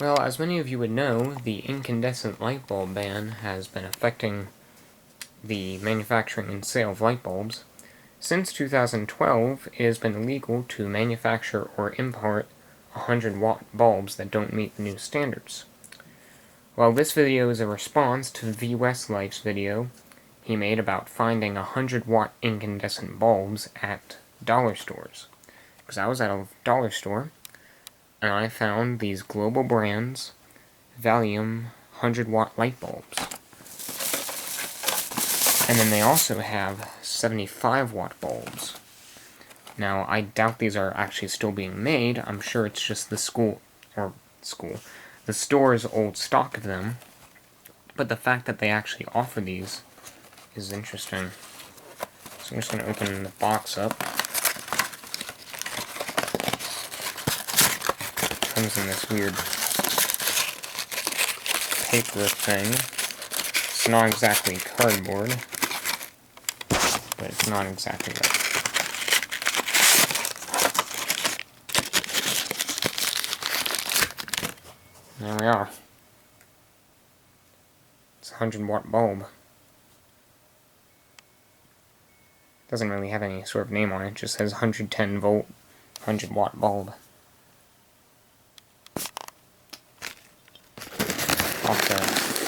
Well, as many of you would know, the incandescent light bulb ban has been affecting the manufacturing and sale of light bulbs. Since 2012, it has been illegal to manufacture or import 100-watt bulbs that don't meet the new standards. Well, this video is a response to vwestlife's video he made about finding 100-watt incandescent bulbs at dollar stores. Because I was at a dollar store, and I found these global brands Valium 100-watt light bulbs. And then they also have 75-watt bulbs. Now, I doubt these are actually still being made. I'm sure it's just the store's old stock of them. But the fact that they actually offer these is interesting. So I'm just going to open the box up. Comes in this weird paper thing. It's not exactly cardboard, but it's not exactly right. There we are. It's a 100-watt bulb. Doesn't really have any sort of name on it, it just says 110-volt, 100-watt bulb. I'll have to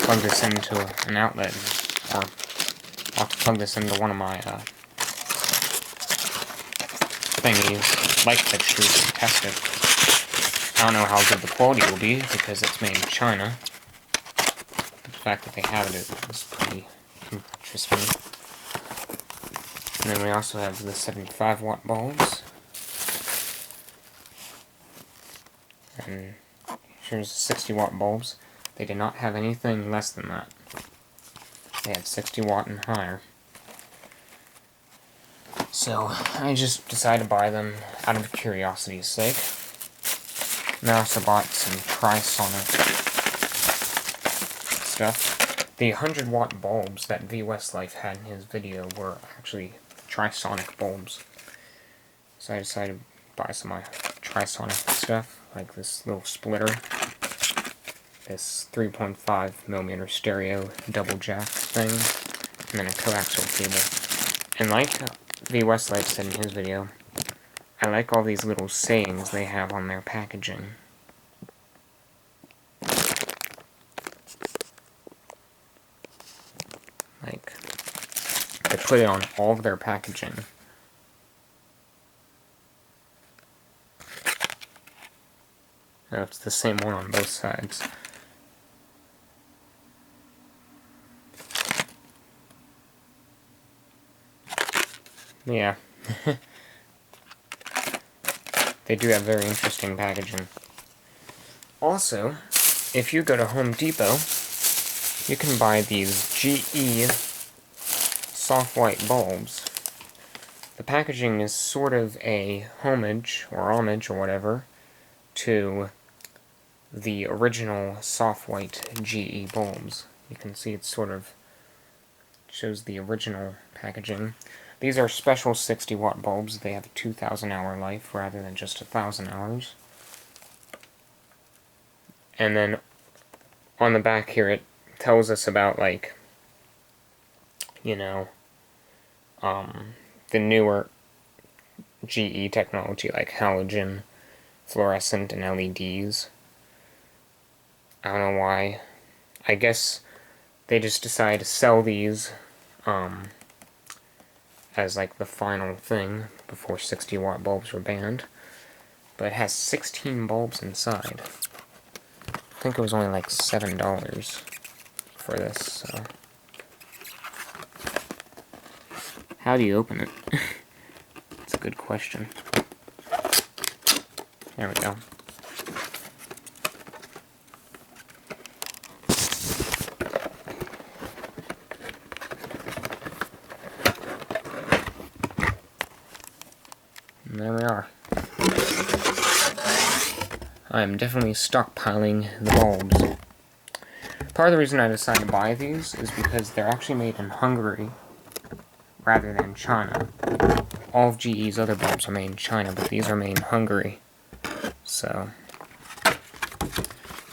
plug this into an outlet, or I'll have to plug this into one of my thingies, light fixtures, to test it. I don't know how good the quality will be, because it's made in China. But the fact that they have it is pretty interesting. And then we also have the 75-watt bulbs. And here's the 60-watt bulbs. They did not have anything less than that. They had 60-watt and higher. So, I just decided to buy them out of curiosity's sake. And I also bought some Trisonic stuff. The 100-watt bulbs that vwestlife had in his video were actually Trisonic bulbs. So I decided to buy some of my Trisonic stuff, like this little splitter. This 3.5mm stereo double jack thing, and then a coaxial cable. And like vwestlife said in his video, I like all these little sayings they have on their packaging. Like, they put it on all of their packaging. Oh, it's the same one on both sides. Yeah. They do have very interesting packaging. Also, if you go to Home Depot, you can buy these GE soft white bulbs. The packaging is sort of a homage, or homage, or whatever, to the original soft white GE bulbs. You can see it sort of shows the original packaging. These are special 60-watt bulbs. They have a 2,000-hour life rather than just 1,000 hours. And then on the back here it tells us about, like, you know, the newer GE technology, like halogen, fluorescent, and LEDs. I don't know why. I guess they just decided to sell these as like the final thing before 60-watt bulbs were banned. But it has 16 bulbs inside. I think it was only like $7 for this, so. How do you open it? That's a good question. There we go. And there we are. I'm definitely stockpiling the bulbs. Part of the reason I decided to buy these is because they're actually made in Hungary rather than China. All of GE's other bulbs are made in China, but these are made in Hungary. So,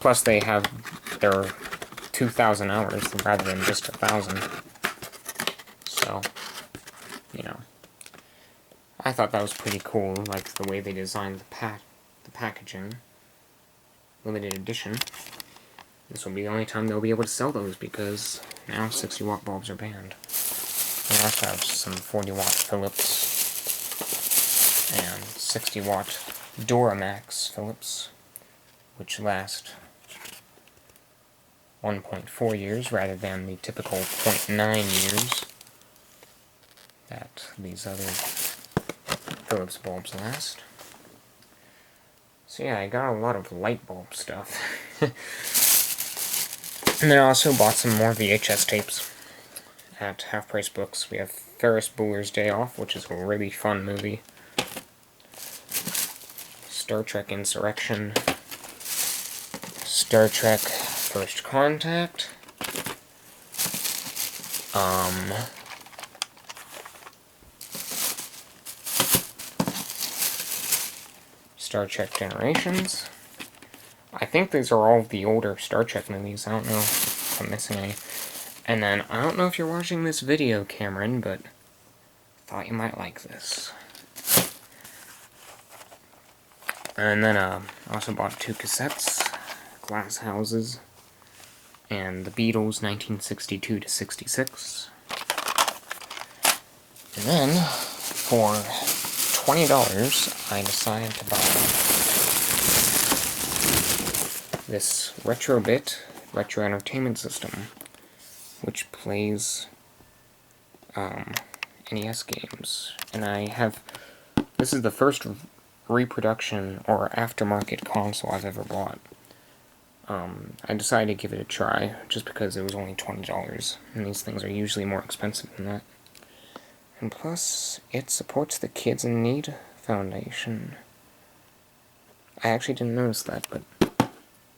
Plus they have their 2,000 hours rather than just 1,000. So, you know, I thought that was pretty cool, like the way they designed the packaging. Limited edition. This will be the only time they'll be able to sell those, because now 60-watt bulbs are banned. We also have some 40-watt Philips and 60-watt Duramax Philips, which last 1.4 years rather than the typical 0.9 years that these other Philips bulbs last. So yeah, I got a lot of light bulb stuff. And then I also bought some more VHS tapes at Half Price Books. We have Ferris Bueller's Day Off, which is a really fun movie. Star Trek Insurrection. Star Trek First Contact. Star Trek Generations. I think these are all the older Star Trek movies. I don't know if I'm missing any. And then, I don't know if you're watching this video, Cameron, but thought you might like this. And then, I also bought 2 cassettes, Glass Houses, and the Beatles 1962 to 66. And then, for $20, I decided to buy this retro entertainment system, which plays NES games. And this is the first reproduction or aftermarket console I've ever bought. I decided to give it a try, just because it was only $20, and these things are usually more expensive than that. And plus, it supports the Kids in Need Foundation. I actually didn't notice that, but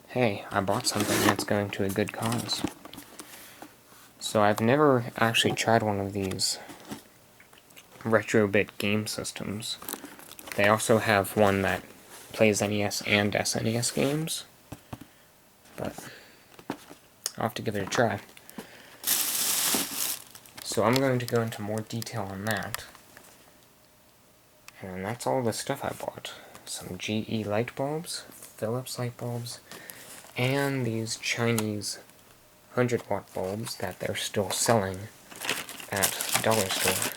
hey, I bought something that's going to a good cause. So I've never actually tried one of these Retrobit game systems. They also have one that plays NES and SNES games, but I'll have to give it a try. So I'm going to go into more detail on that. And that's all the stuff I bought. Some GE light bulbs, Philips light bulbs, and these Chinese 100-watt bulbs that they're still selling at the dollar store.